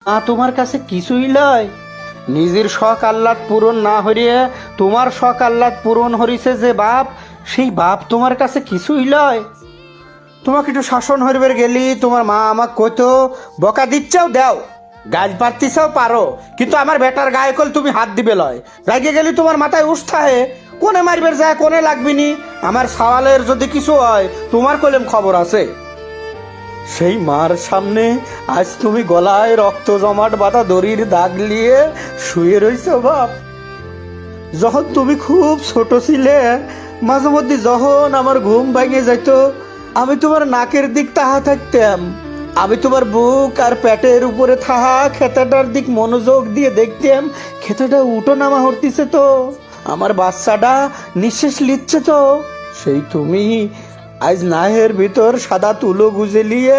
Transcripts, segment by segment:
তোমার কাছে কিছুই লয়। নিজের শখ আহ্লাদ পূরণ না হরিয়ে তোমার শখ আহ্লাদ পূরণ হরিছে যে বাপ, সেই বাপ তোমার কাছে কিছুই লয়। তোমাকে একটু শাসন হরিবার গেলি তোমার মা আমাকে কইতো, বকা দিচ্ছাও দাও, গাল পারতিছাও পারো, কিন্তু আমার বেটার গায়ে কল তুমি হাত দিবে লয়। রাগে গেলি তোমার মাথায় উষ্ঠাহে, কোনে মারবার যায় কোনে লাগবিনি, আমার সওয়ালের যদি কিছু হয় তোমার কলম খবর আছে। সেই মার সামনে আজ তুমি গলায় রক্ত জমাট বাঁধা দড়ির দাগ নিয়ে শুয়ে রইছো বাপ। যখন তুমি খুব ছোট ছিলে, মাঝে মধ্যে যখন আমার ঘুম ভেঙে যাইত, আমি তোমার নাকের দিক তাহা থাকতাম, আমি তোমার বুক আর পেটের উপরে থাহা খেতাটার দিক মনোযোগ দিয়ে দেখতাম, খেতাটা উঠো নামা হরতিছে তো, আমার বাচ্চাটা নিঃশ্বাস লিচ্ছে তো। সেই তুমি আজ নাহের ভিতর সাদা তুলো গুজে নিয়ে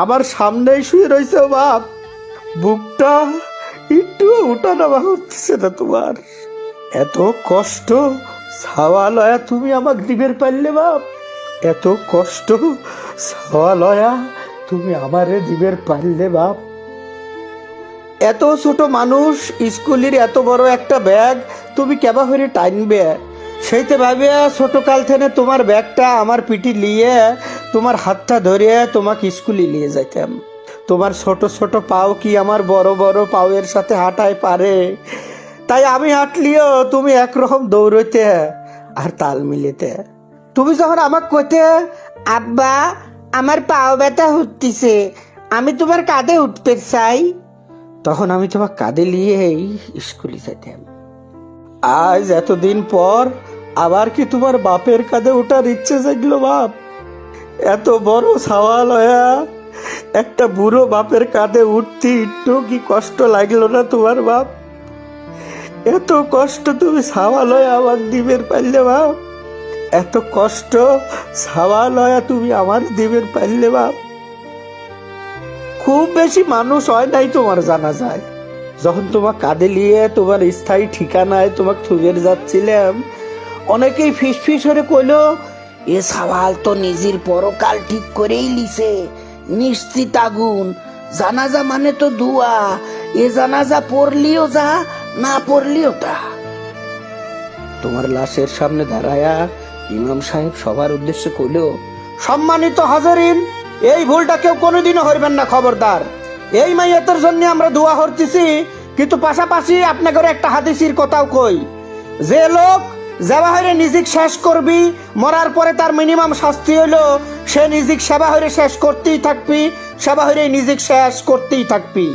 আমার সামনেই শুয়ে রয়েছে বাপ। বুকটা একটু উঠা নামা হচ্ছে না তোমার। এত কষ্ট ছাওয়া লয়া তুমি আমাকে দিবের পারলে বাপ, এত কষ্ট ছাওয়া লয়া তুমি আমারে দিবের পারলে বাপ। এত ছোট মানুষ, স্কুলের এত বড় একটা ব্যাগ তুমি কেবা হয়ে টাইনবে, সেইতে ভাবিয়া ছোটকাল থেকে তোমার ব্যাগটা আমার পিঠি লিয়ে তোমার হাতটা ধরিয়ে তোমাকে স্কুলে নিয়ে যাইতাম। তোমার ছোট ছোট পাও কি আমার বড় বড় পাওয়ের সাথে হাঁটায় পারে? তাই আমি হাঁটলিও তুমি একরকম দৌড়ইতে আর তাল মিলিতে। তুমি যখন আমাকে কইতে, আব্বা আমার পাও ব্যথা হচ্ছে, আমি তোমার কাঁধে উঠতে চাই, তখন আমি তোমার কাঁধে নিয়েই স্কুলে যাইতাম। আজ এতদিন পর আবার কি তোমার বাপের কাঁধে ওঠার ইচ্ছে জাগলো বাপ? এত বড় সওয়াল হয়া একটা বুড়ো বাপের কাঁধে উঠতে একটু কি কষ্ট লাগলো না তোমার বাপ? এত কষ্ট তুমি সওয়াল হয়া আমার দিবের পারলে বাপ, এত কষ্ট সওয়াল হয়া তুমি আমার দিবের পারলে বাপ। খুব বেশি মানুষ হয় নাই তোমার জানা যায়। যখন তোমার কাঁধে নিয়ে তোমার স্থায়ী ঠিকানায় তোমাকে থুবের যাচ্ছিলাম, অনেকেই ফিস ফিস করে কইল, এ সওয়াল তো নিজের পরকাল ঠিক করেই লিছে, নিশ্চিত আগুন, জানাজা মানে তো দুয়া, এ জানাজা পড়লিও যা, না পড়লিও তা। তোমার লাশের সামনে দাঁড়ায়া ইমাম সাহেব সবার উদ্দেশ্যে কইল, সম্মানিত হাজারিন, এই ভুলটা কেউ কোনোদিনও হইবেন না, খবরদার। এই মাইয়াতের জন্য আমরা দোয়া করতেছি, কিন্তু পাশাপাশি আপনাকে একটা হাদিসের কথাও কই, যে লোক যাওয়া হইরে নিজেক শেষ করবি, মরার পরে তার মিনিমাম শাস্তি হইলো সে নিজেক সেবা হইরে শেষ করতেই থাকবি, সেবা হইরে নিজেক শেষ করতেই থাকবি।